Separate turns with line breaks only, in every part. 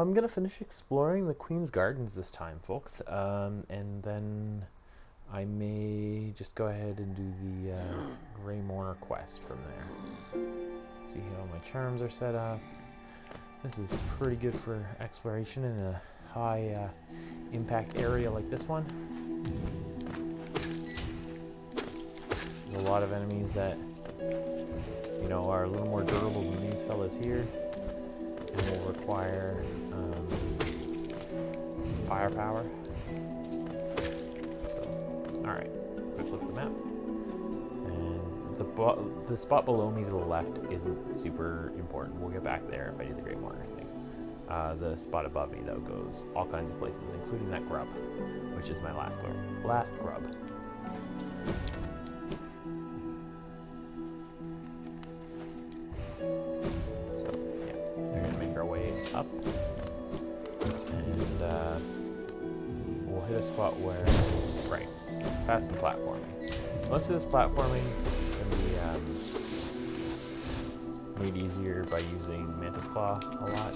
I'm gonna finish exploring the Queen's Gardens this time, folks, and then I may just go ahead and do the Grey Mourner quest from there. See how my charms are set up. This is pretty good for exploration in a high impact area like this one. There's a lot of enemies that, you know, are a little more durable than these fellas here, and will require some firepower. So, alright, quick look at the map. And the spot below me to the left isn't super important. We'll get back there if I do the Great Mourner thing. The spot above me, though, goes all kinds of places, including that grub, which is my last grub. Up, and we'll hit a spot where, right, past some platforming. Most of this platforming can be made easier by using Mantis Claw a lot.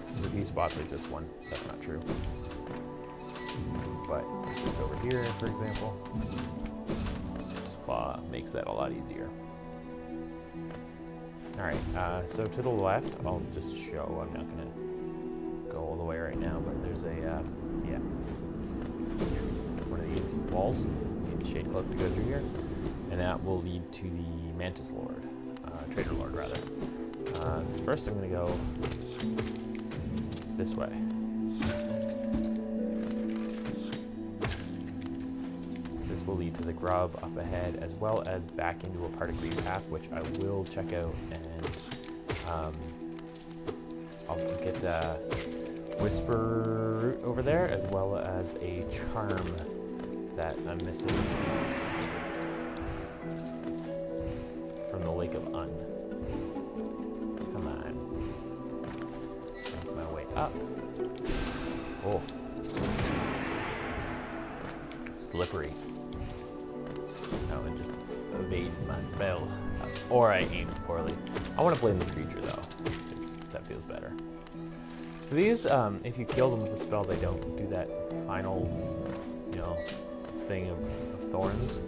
There's a few spots like this one, that's not true. But just over here, for example, Mantis Claw makes that a lot easier. Alright, so to the left, I'll just show, I'm not going to go all the way right now, but there's a, yeah, one of these walls. You need a Shade Cloak to go through here, and that will lead to the Mantis Lord, Trader Lord, rather. First I'm going to go this way. This will lead to the Grub up ahead, as well as back into a part of Greenpath, which I will check out, and I'll get Whisper Root over there, as well as a charm that I'm missing from the Lake of Un. Come on. Make my way up. Oh. Slippery. Oh, and just evade my spell. Or I aimed poorly. I want to blame the creature, though, because that feels better. So these, if you kill them with a spell, they don't do that final, you know, thing of thorns.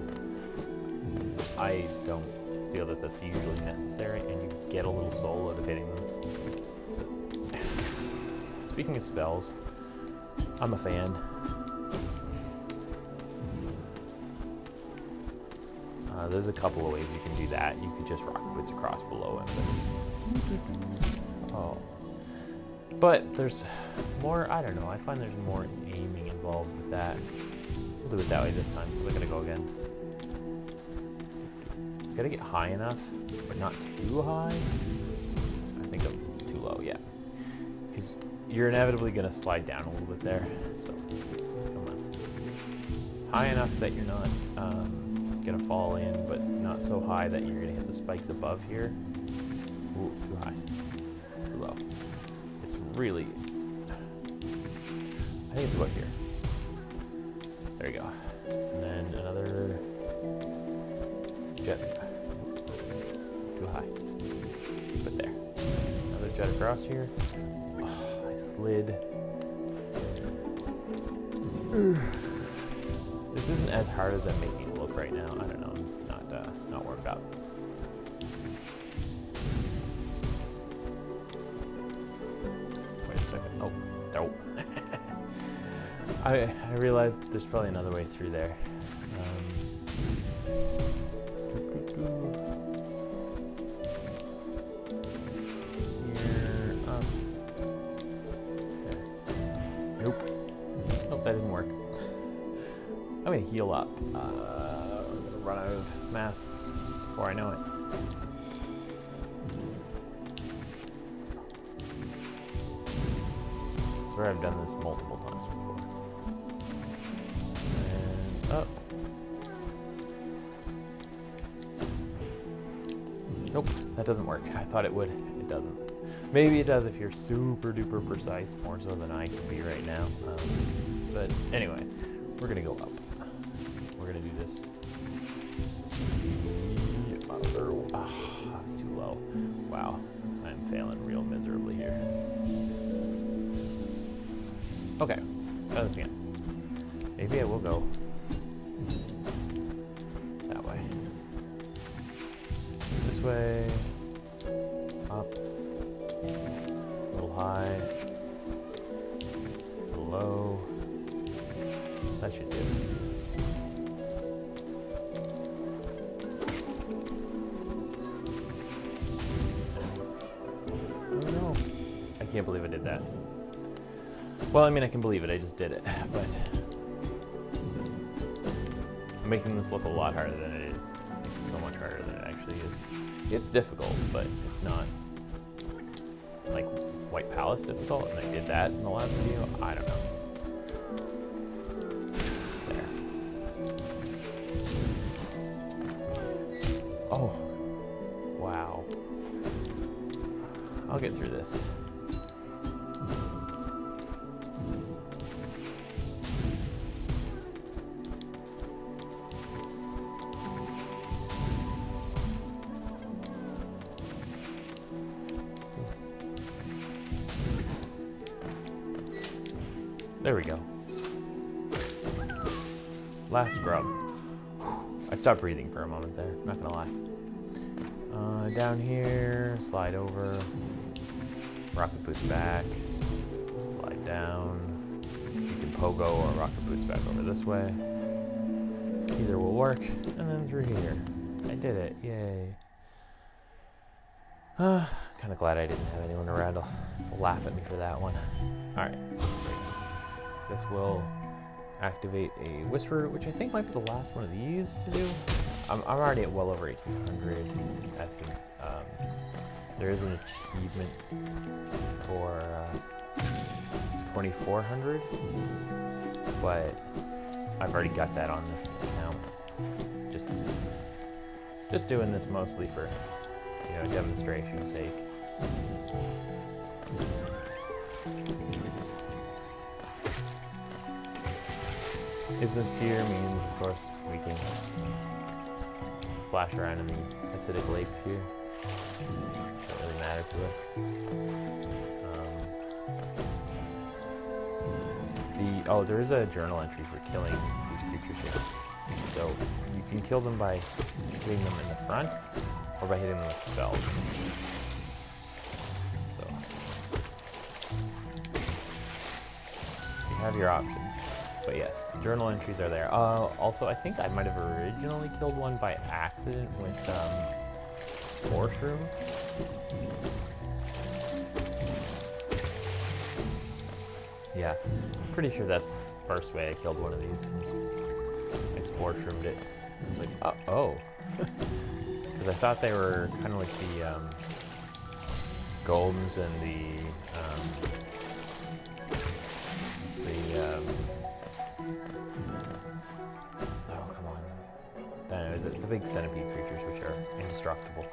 I don't feel that that's usually necessary, and you get a little soul out of hitting them. So, speaking of spells, I'm a fan. There's a couple of ways you can do that. You could just rock boots across below him. But, oh. But there's more, I don't know, I find there's more aiming involved with that. We'll do it that way this time. We're gonna go again. Gotta get high enough, but not too high. I think I'm too low, yeah. Because you're inevitably gonna slide down a little bit there. So, come on. High enough that you're not, gonna fall in, but not so high that you're gonna hit the spikes above here. Ooh, too high. Too low. It's really, I think it's about here. There you go. And then another jet. Too high. But there. Another jet across here. Oh, I slid. This isn't as hard as I'm making it look right now. I don't know. Not worked up. Wait a second. Oh, nope. I realized there's probably another way through there. Here, up. There. Nope. Nope, that didn't work. I'm gonna heal up. We're gonna run out of masks before I know it. I swear I've done this multiple times before. And up. Nope, that doesn't work. I thought it would. It doesn't. Maybe it does if you're super duper precise, more so than I can be right now. But anyway, we're gonna go up. We're gonna do this. Oh, it's too low. Wow, I'm failing real miserably here. Okay, try this again. Maybe I will go that way. This way. Up. A little high. A little low. That should do. Oh no. I can't believe I did that. Well, I mean, I can believe it, I just did it, but I'm making this look a lot harder than it is. It's so much harder than it actually is. It's difficult, but it's not like White Palace difficult, and I did that in the last video. I don't know. There. Oh. Wow. I'll get through this. There we go. Last grub. I stopped breathing for a moment there, not gonna lie. Down here, slide over. Rocket boots back. Slide down. You can pogo or rocket boots back over this way. Either will work. And then through here. I did it, yay. Kind of glad I didn't have anyone around to laugh at me for that one. Alright. This will activate a Whisper, which I think might be the last one of these to do. I'm already at well over 1800 essence. There is an achievement for 2400, but I've already got that on this account. Just doing this mostly for, you know, demonstration's sake. Isthmus tier means, of course, we can splash around in the acidic lakes here. Doesn't really matter to us. There is a journal entry for killing these creatures here. So you can kill them by hitting them in the front, or by hitting them with spells. So you have your options. But yes, journal entries are there. Also, I think I might have originally killed one by accident with Spore Shroom. Yeah, I'm pretty sure that's the first way I killed one of these. I Spore Shroomed it. I was like, oh. Because I thought they were kind of like the golems and the oh, come on. The big centipede creatures, which are indestructible.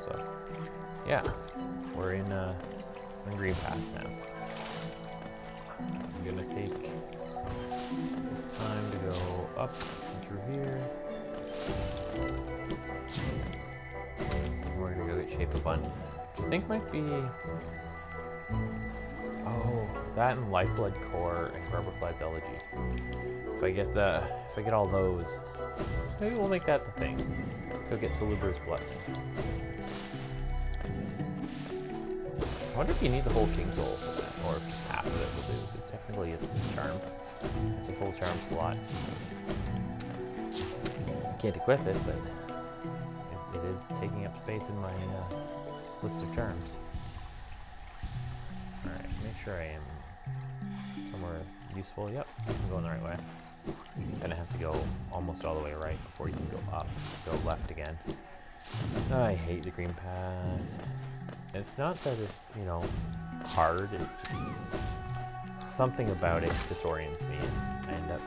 So, yeah. We're in Greenpath now. I'm gonna take this time to go up and through here. And we're gonna go get Shape of Bun, which I think might be... Oh, that and Lifeblood Core and Grubberfly's Elegy. If I get all those, maybe we'll make that the thing. Go get Salubra's Blessing. I wonder if you need the whole King Soul for that, or if just half of it will do, because technically it's a charm. It's a full charm slot. I can't equip it, but it is taking up space in my list of charms. Alright, make sure I am somewhere useful. Yep, I'm going the right way. Gonna have to go almost all the way right before you can go up. Go left again. I hate the Greenpath. It's not that it's, you know, hard, it's just something about it disorients me and I end up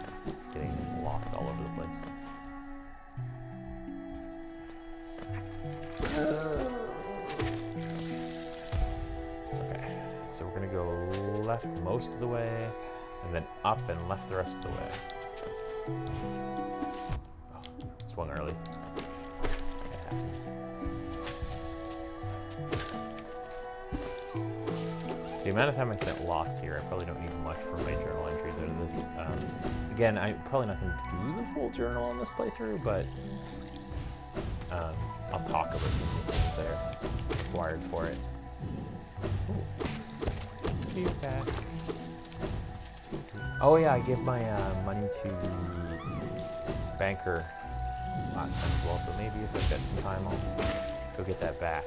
getting lost all over the place. Okay, so we're gonna go left most of the way, and then up and left the rest of the way. Oh, swung early. It happens. The amount of time I spent lost here, I probably don't need much for my journal entries out of this. Again, I'm probably not going to do the full journal on this playthrough, but I'll talk about some of the things that are required for it. Ooh. Back. Oh yeah, I gave my money to the banker last time as well, so maybe if I've got some time, I'll go get that back.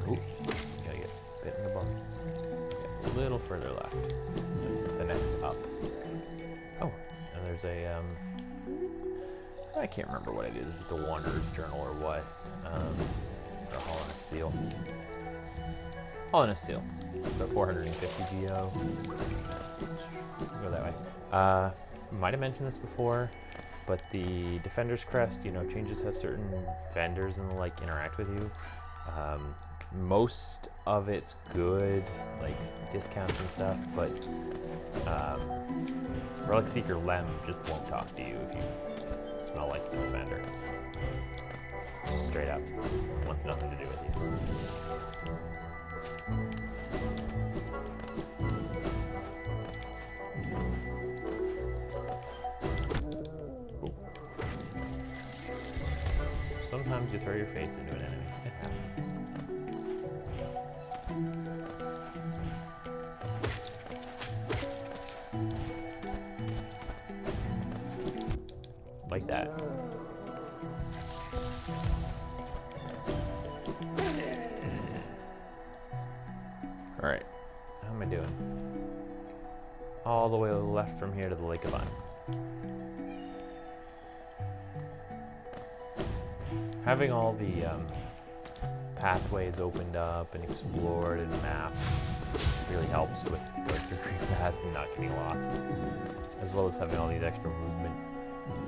Ooh, gotta get bit in the bum. Get a little further left. The next up. Oh, and there's a, I can't remember what it is, if it's a Wanderer's Journal or what. Or a Hollowness Seal. Hollowness Seal. About 450 GO. Go that way. Might have mentioned this before, but the Defender's Crest, you know, changes how certain vendors and the like interact with you. Most of it's good, like discounts and stuff, but Relic Seeker Lem just won't talk to you if you smell like the Defender. Just straight up. Wants nothing to do with you. Sometimes you throw your face into an enemy. It happens. Like that. Alright. How am I doing? All the way left from here to the Lake of Un. Having all the pathways opened up and explored and mapped really helps with going through Greenpath and not getting lost. As well as having all these extra movement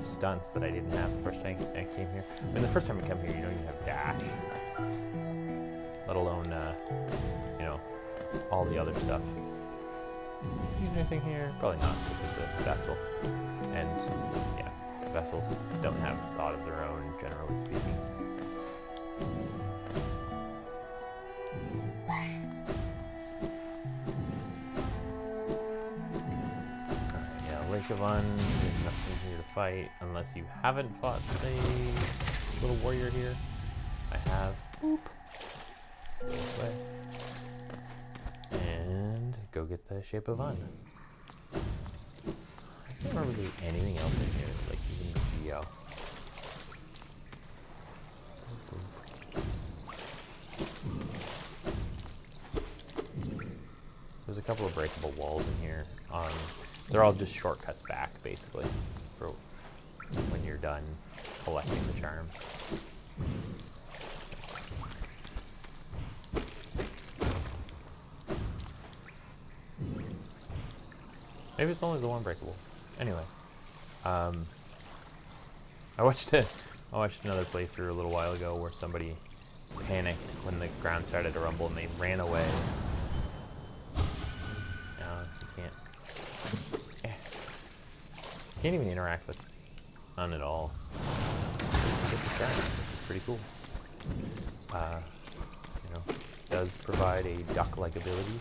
stunts that I didn't have the first time I came here. I mean, the first time I come here, you don't even have dash. Let alone, you know, all the other stuff. Use anything here? Probably not, because it's a vessel. And, yeah, vessels don't have thought of their own, generally speaking. Lake of Un, there's nothing here to fight unless you haven't fought the little warrior here. I have. Boop. This way. And go get the Shape of Un. I can't remember if there's anything else in here, like even the Geo. There's a couple of breakable walls in here. They're all just shortcuts back, basically, for when you're done collecting the charm. Maybe it's only the one breakable. Anyway, I watched another playthrough a little while ago where somebody panicked when the ground started to rumble and they ran away. Can't even interact with none at all. Get the charm, which is pretty cool. You know, it does provide a duck-like ability,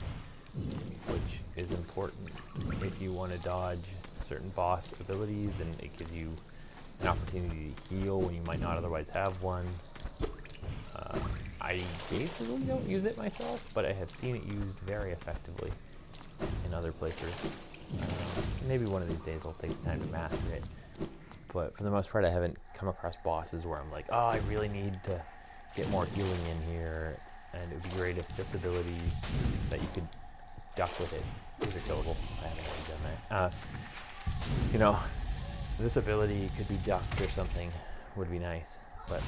which is important if you want to dodge certain boss abilities, and it gives you an opportunity to heal when you might not otherwise have one. I basically don't use it myself, but I have seen it used very effectively in other playthroughs. Maybe one of these days I'll take the time to master it, but for the most part I haven't come across bosses where I'm like, oh, I really need to get more healing in here, and it would be great if this ability that you could duck with it is a killable. I haven't really done that. You know, this ability could be ducked or something would be nice, but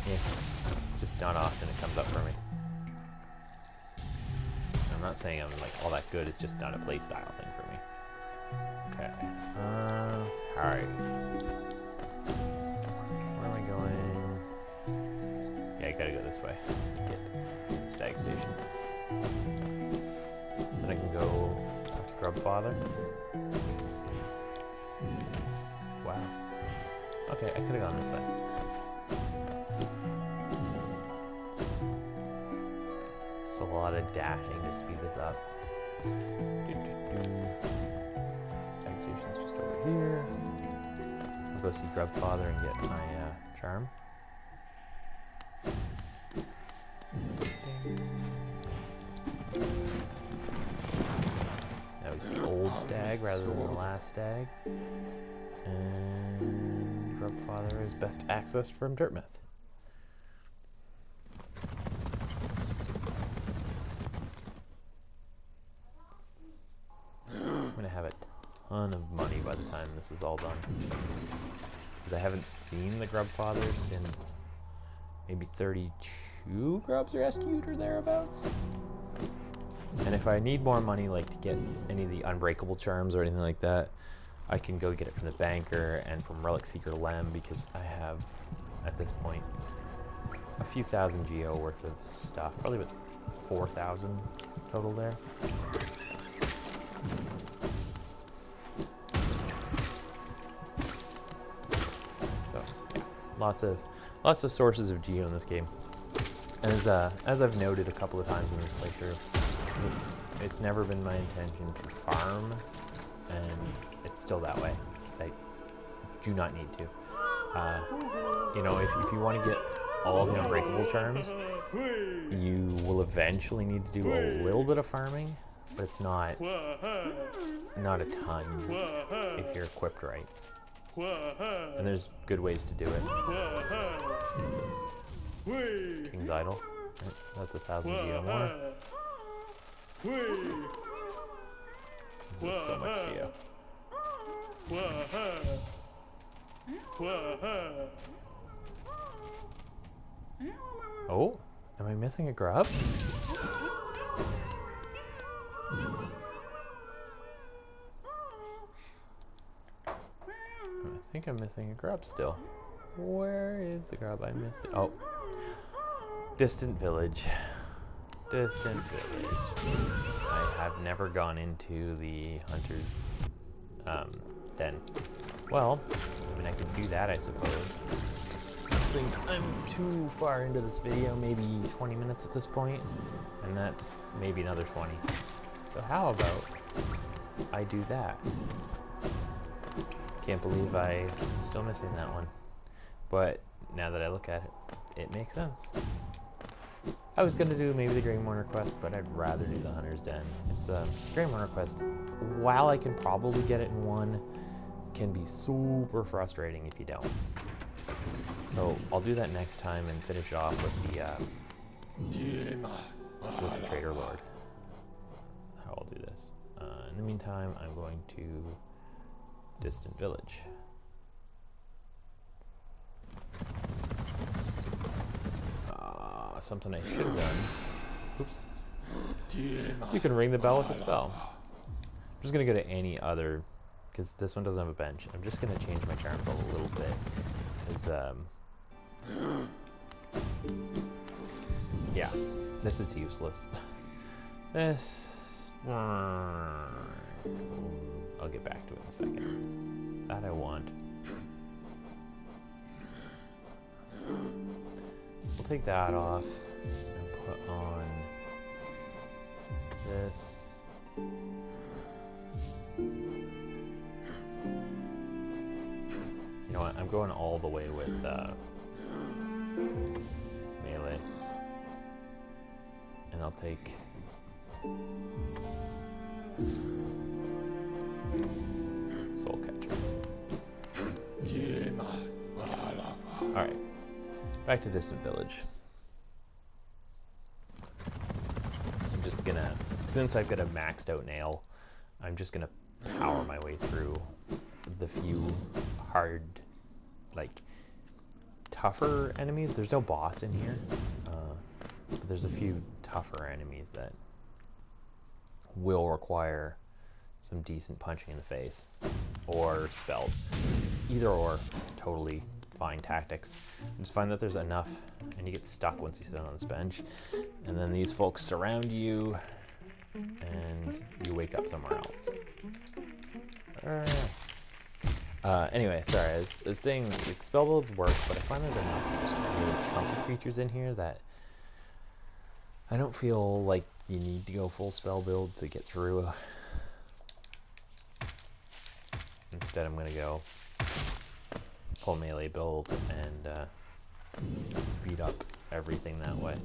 yeah, just not often it comes up for me. I'm not saying I'm like all that good, it's just not a playstyle thing for me. Okay. Alright. Where am I going? Yeah, I gotta go this way to get to the stag station. Then I can go talk to Grubfather. Wow. Okay, I could have gone this way. lot of dashing to speed this up. Tag station's just over here. I'll go see Grubfather and get my charm. That was the old stag rather than the last stag. And Grubfather is best accessed from Deepnest. I'm gonna have a ton of money by the time this is all done. Because I haven't seen the Grubfather since maybe 32 grubs rescued or thereabouts. And if I need more money, like to get any of the unbreakable charms or anything like that, I can go get it from the banker and from Relic Seeker Lem, because I have, at this point, a few thousand geo worth of stuff. Probably about 4,000 total there. So, yeah, lots of sources of geo in this game. And as I've noted a couple of times in this playthrough, it's never been my intention to farm, and it's still that way. I do not need to. You know, if you want to get all the unbreakable charms, you will eventually need to do a little bit of farming, but it's not a ton if you're equipped right. And there's good ways to do it. King's Idol. That's 1,000 geo more. There's so much geo. Oh, am I missing a grub? I think I'm missing a grub still. Where is the grub I missed? Oh, distant village. Distant village. I have never gone into the hunter's den. Well, I mean, I could do that, I suppose. I think I'm too far into this video, maybe 20 minutes at this point, and that's maybe another 20. So how about I do that? Can't believe I'm still missing that one. But now that I look at it, it makes sense. I was going to do maybe the Grey Mourner quest, but I'd rather do the Hunter's Den. It's a Grey Mourner quest. While I can probably get it in one, can be super frustrating if you don't. So I'll do that next time and finish off with the Trader Lord. How I'll do this. In the meantime, I'm going to Distant Village. Something I should have done. Oops. You can ring the bell with a spell. I'm just gonna go to any other, because this one doesn't have a bench. I'm just gonna change my charms a little bit, because yeah, this is useless. This I'll get back to it in a second. That I want. We'll take that off and put on this. You know what? I'm going all the way with melee. And I'll take Soul Catcher. Alright. Back to Distant Village. I'm just gonna, since I've got a maxed out nail, I'm just gonna power my way through the few hard, like, tougher enemies. There's no boss in here, but there's a few tougher enemies that will require some decent punching in the face, or spells. Either or, totally fine tactics. I just find that there's enough, and you get stuck once you sit on this bench, and then these folks surround you, and you wake up somewhere else. Anyway, sorry, I was saying like, spell builds work, but I find there's enough just really chunky creatures in here that I don't feel like you need to go full spell build to get through. Instead, I'm gonna go full melee build and beat up everything that way.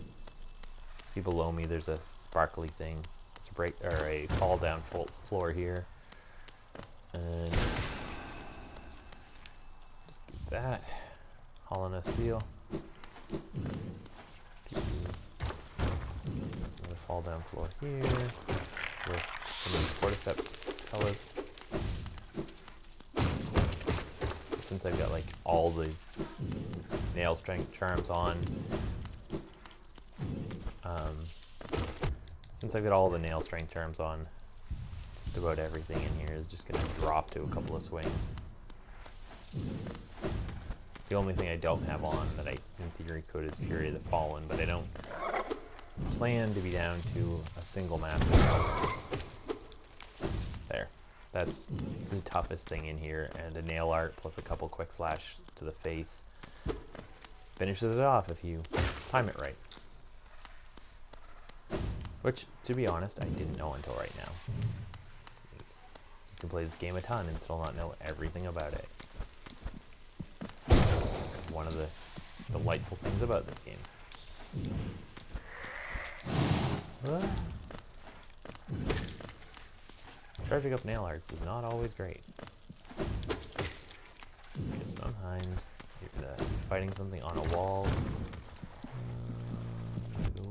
See below me, there's a sparkly thing. It's a break or a fall down floor here, and just get that. Hollowness seal. There's another fall down floor here with some of the cordyceps fellas. Since I've got like all the nail strength charms on, just about everything in here is just going to drop to a couple of swings. The only thing I don't have on that I, in theory, could is Fury of the Fallen, but I don't plan to be down to a single massive health. There. That's the toughest thing in here, and a nail art plus a couple quick slash to the face finishes it off if you time it right. Which, to be honest, I didn't know until right now. You can play this game a ton and still not know everything about it. One of the delightful things about this game. Charging up nail arts is not always great. Because sometimes you're fighting something on a wall. Go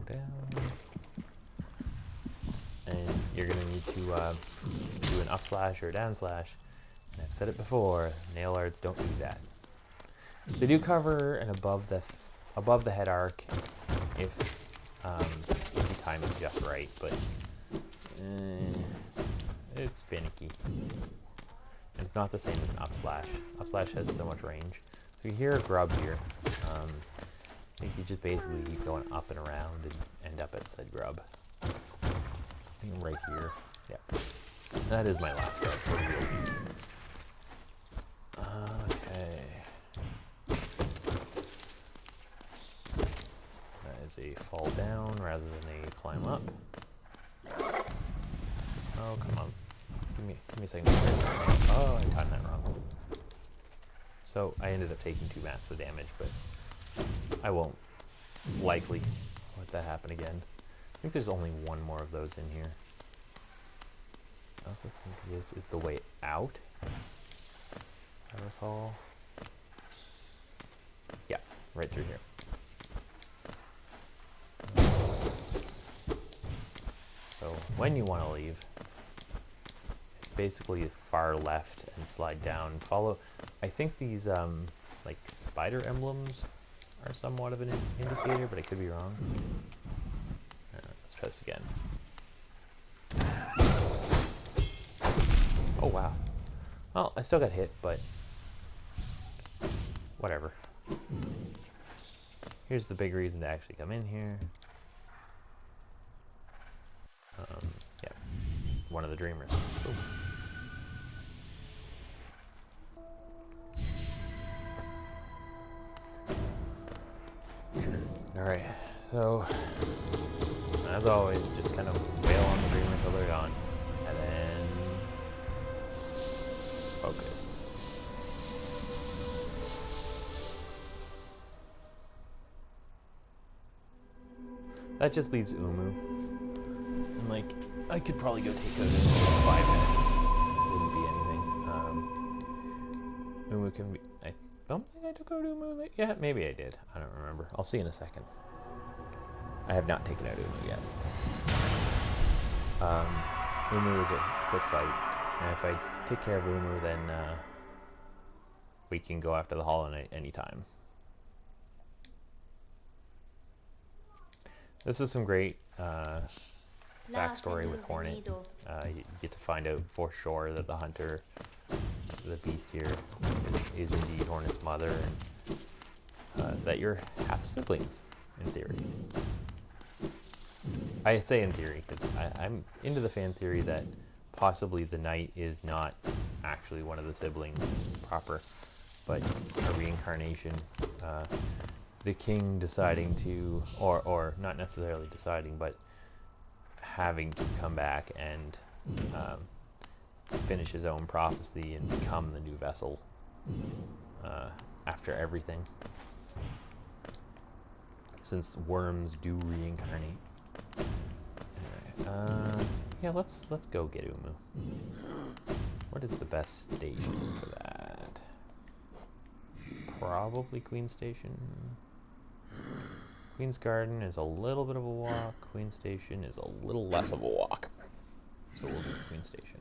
down. And you're going to need to do an up slash or a down slash. And I've said it before, nail arts don't do that. They do cover an above the head arc if you time it just right, but it's finicky. And it's not the same as an up slash. Up slash has so much range. So you hear a grub here. I think you just basically keep going up and around and end up at said grub. I think right here. Yeah. That is my last grub for realsies. Okay. That is a fall down rather than a climb up. Oh, come on. Give me a second. Oh, I timed that wrong. So I ended up taking 2 massive damage, but I won't likely let that happen again. I think there's only one more of those in here. I also think this is the way out, if I recall. Yeah, right through here. So when you want to leave, it's basically far left and slide down. Follow, I think these like spider emblems are somewhat of an indicator, but I could be wrong. Let's try this again. Oh wow. Well, I still got hit, but whatever. Here's the big reason to actually come in here. Yeah, one of the dreamers. Ooh. Alright, so as always, just kind of wail on the dreamer until they're gone, and then focus. That just leaves Umu. And like, I could probably go take out in 5 minutes. Wouldn't be anything. Umu can be. I don't think I took out Umu. Yeah, maybe I did. I don't remember. I'll see in a second. I have not taken out Umu yet. Umu is a quick fight, and if I take care of Umu, then we can go after the Hollow Knight anytime. This is some great backstory with Hornet. You get to find out for sure that the hunter, the beast here, is indeed Hornet's mother, and that you're half siblings, in theory. I say in theory because I'm into the fan theory that possibly the knight is not actually one of the siblings proper, but a reincarnation the king deciding to, or not necessarily deciding, but having to come back and finish his own prophecy and become the new vessel after everything. Since worms do reincarnate. Yeah, let's go get Umu. What is the best station for that? Probably Queen's Station. Queen's Garden is a little bit of a walk. Queen's Station is a little less of a walk. So we'll go to Queen's Station.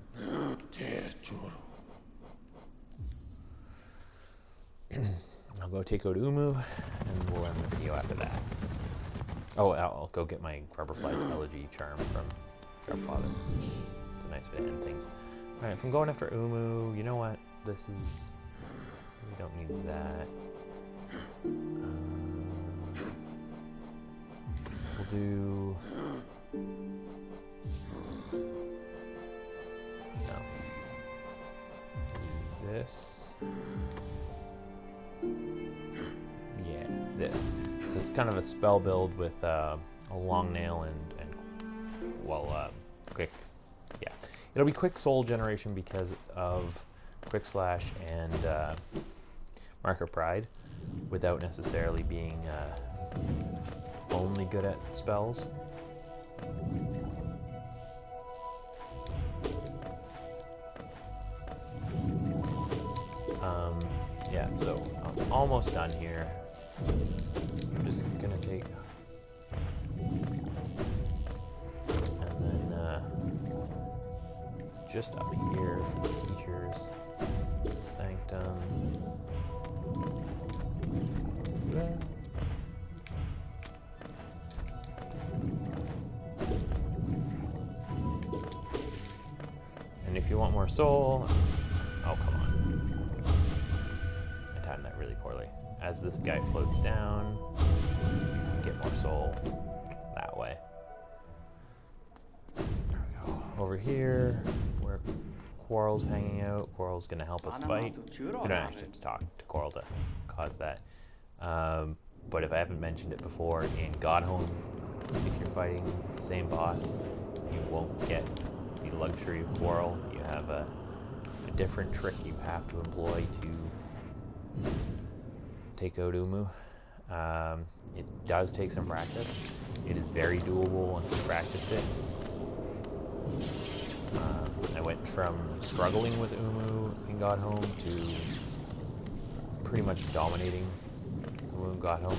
I'll go take out Umu, and we'll end the video after that. Oh, I'll go get my Grubberfly's Elegy Charm from Grubfather. It's a nice way to end things. Alright, if I'm going after Umu, you know what? This is... we don't need that. We'll do... no. This. Yeah, this. So it's kind of a spell build with a long nail and quick. Yeah, it'll be quick soul generation because of quick slash and marker pride, without necessarily being only good at spells. Yeah, so I'm almost done here. I'm just gonna take, and then just up here for the teachers, Sanctum. And if you want more soul, oh come on. I timed that really poorly. As this guy floats down, you can get more soul that way. There we go. Over here, where Quarrel's hanging out. Quarrel's gonna help us fight. We don't actually have to talk to Quarrel to cause that. But if I haven't mentioned it before, in Godhome, if you're fighting the same boss, you won't get the luxury of Quarrel. You have a different trick you have to employ to take out Umu. It does take some practice. It is very doable once you practiced it. I went from struggling with Umu in Godhome to pretty much dominating Umu in Godhome.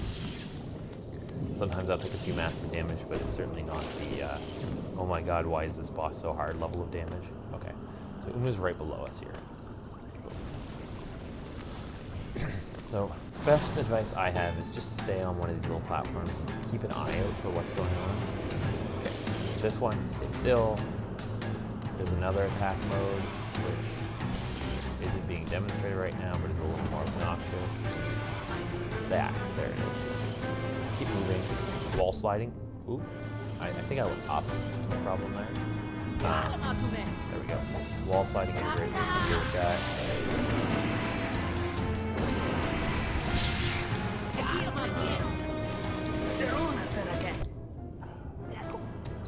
Sometimes I'll take a few massive damage, but it's certainly not the oh my god, why is this boss so hard level of damage. Okay, so Umu's right below us here. So, best advice I have is just stay on one of these little platforms and keep an eye out for what's going on. Okay, this one, stay still. There's another attack mode, which isn't being demonstrated right now, but is a little more obnoxious. There it is. Keep moving. Wall sliding. Ooh, I think I went up. That's my problem there. There we go. Wall sliding is a great way to deal with that.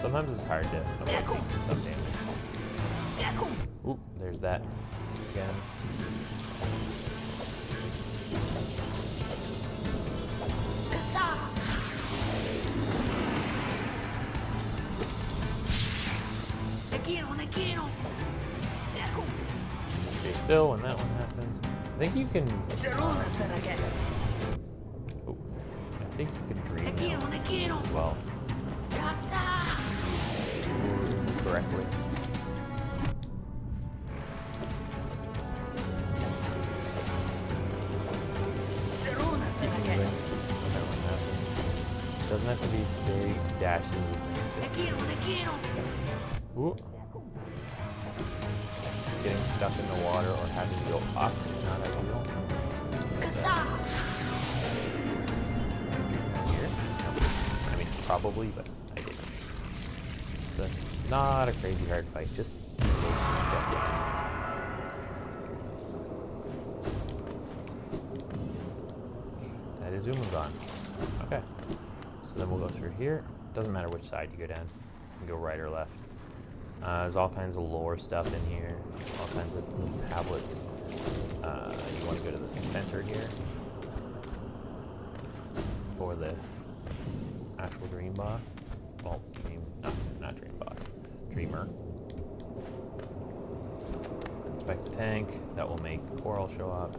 Sometimes it's hard to avoid taking some damage. Ooh, there's that again. Stay still when that one happens. I think you can. Oh, I think you can dream now as well. Correctly. Doesn't have to be big, dashing movement. Ooh. Getting stuck in the water or having to go up is not ideal. Here? I mean, probably, but I didn't. It's not a crazy hard fight, just in case you don't get it. That is Umu gone. Okay. So then we'll go through here. Doesn't matter which side you go down. You can go right or left. There's all kinds of lore stuff in here. All kinds of little tablets. You want to go to the center here for the actual dream boss. Well, not dream boss. Dreamer. Inspect the tank. That will make Coral show up.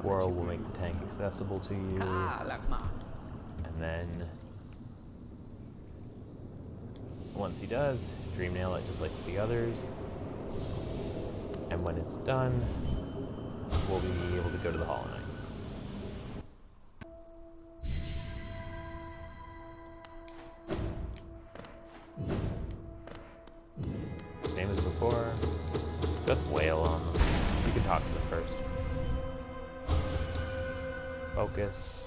Coral will make the tank accessible to you. And then once he does, dream nail it just like the others. And when it's done, we'll be able to go to the Hollow Knight. Same as before, just wail on them. You can talk to them first. Focus.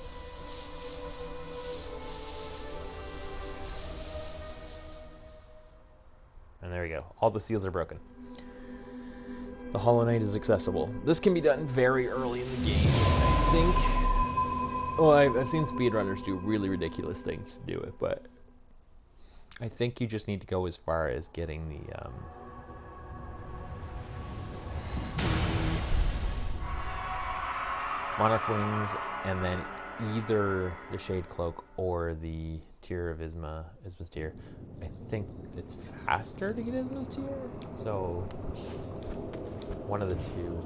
And there we go. All the seals are broken. The Hollow Knight is accessible. This can be done very early in the game, I think. Well, I've seen speedrunners do really ridiculous things to do it, but I think you just need to go as far as getting the Monarch Wings, and then either the Shade Cloak or the Tear of Isma's Tear. I think it's faster to get Isma's Tear, so one of the two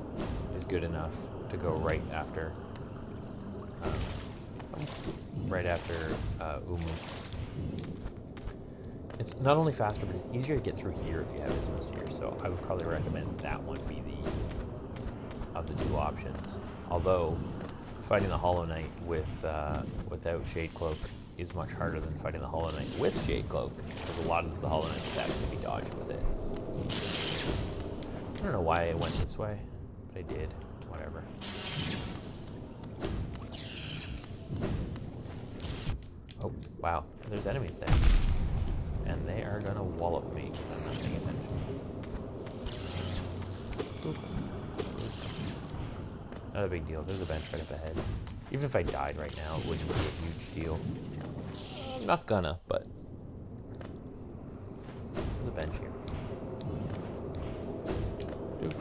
is good enough to go right after Umu. It's not only faster, but it's easier to get through here if you have Isma's Tear, so I would probably recommend that one be of the two options. Although fighting the Hollow Knight without Shade Cloak is much harder than fighting the Hollow Knight with Shade Cloak, because a lot of the Hollow Knight attacks can be dodged with it. I don't know why I went this way, but I did. Whatever. Oh, wow. There's enemies there. And they are gonna wallop me because I'm not paying attention. Boop. Not a big deal. There's a bench right up ahead. Even if I died right now, it wouldn't be a huge deal. I'm not gonna, but there's a bench here. Doop.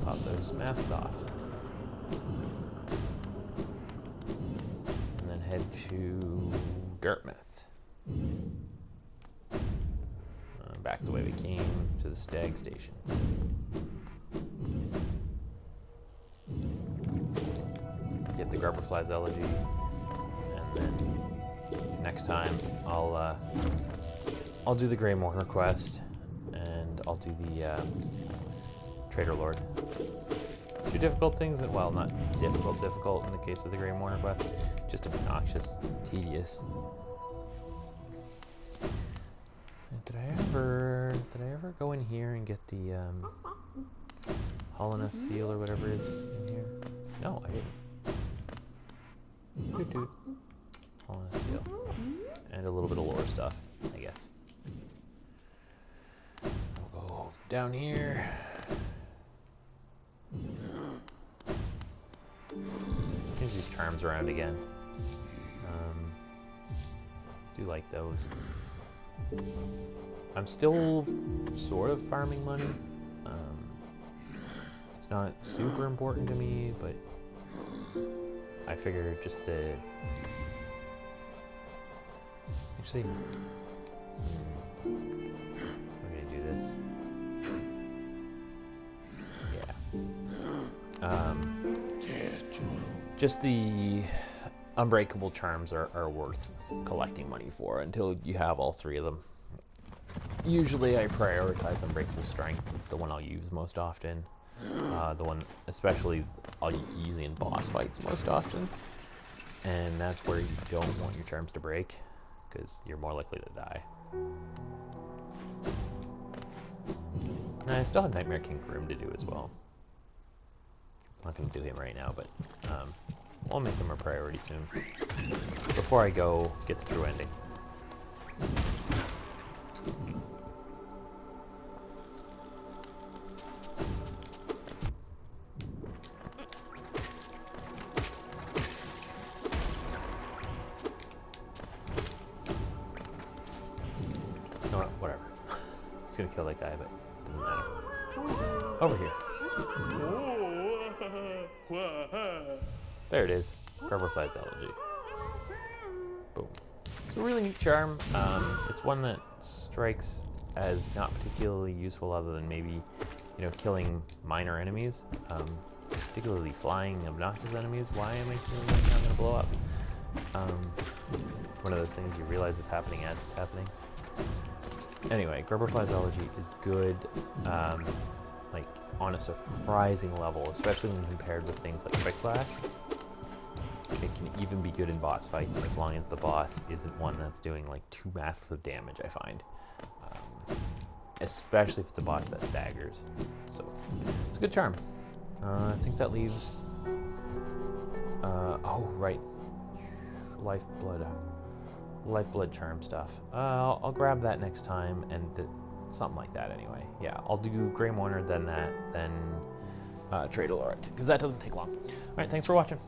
Pop those masks off. And then head to Deepnest. Back the way we came to the Stag Station. Get the Grubberfly's Elegy, and then next time I'll do the Grey Mourner quest, and I'll do the Trader Lord. Two difficult things, well, not difficult in the case of the Grey Mourner quest, just obnoxious, tedious. Did I ever go in here and get the Hollowness seal or whatever is in here? No, I didn't. Doot. Hollowness seal. And a little bit of lore stuff, I guess. We'll go down here. Change these charms around again. Do like those. I'm still sort of farming money. It's not super important to me, but I figure just the... Actually, we're gonna do this. Yeah. Just the unbreakable charms are worth collecting money for until you have all three of them. Usually I prioritize Unbreakable Strength. It's the one I'll use most often. The one especially I'll use in boss fights most often. And that's where you don't want your charms to break, because you're more likely to die. And I still have Nightmare King Grim to do as well. I'm not going to do him right now, but I'll make him a priority soon. Before I go get the true ending. It's gonna kill that guy, but it doesn't matter. Over here. There it is. Grubber-sized elegy. Boom. It's a really neat charm. It's one that strikes as not particularly useful other than maybe, killing minor enemies. Particularly flying obnoxious enemies. Why am I feeling like I'm gonna blow up? One of those things you realize is happening as it's happening. Anyway, Grubber-sized elegy is good, like on a surprising level, especially when compared with things like Quick Slash. It can even be good in boss fights as long as the boss isn't one that's doing like too massive damage, I find. Especially if it's a boss that staggers. So, it's a good charm. I think that leaves... oh, right. Lifeblood charm stuff. I'll grab that next time, and something like that anyway. Yeah, I'll do Grey Mourner, then that, then Trade Alert, because that doesn't take long. Alright, thanks for watching.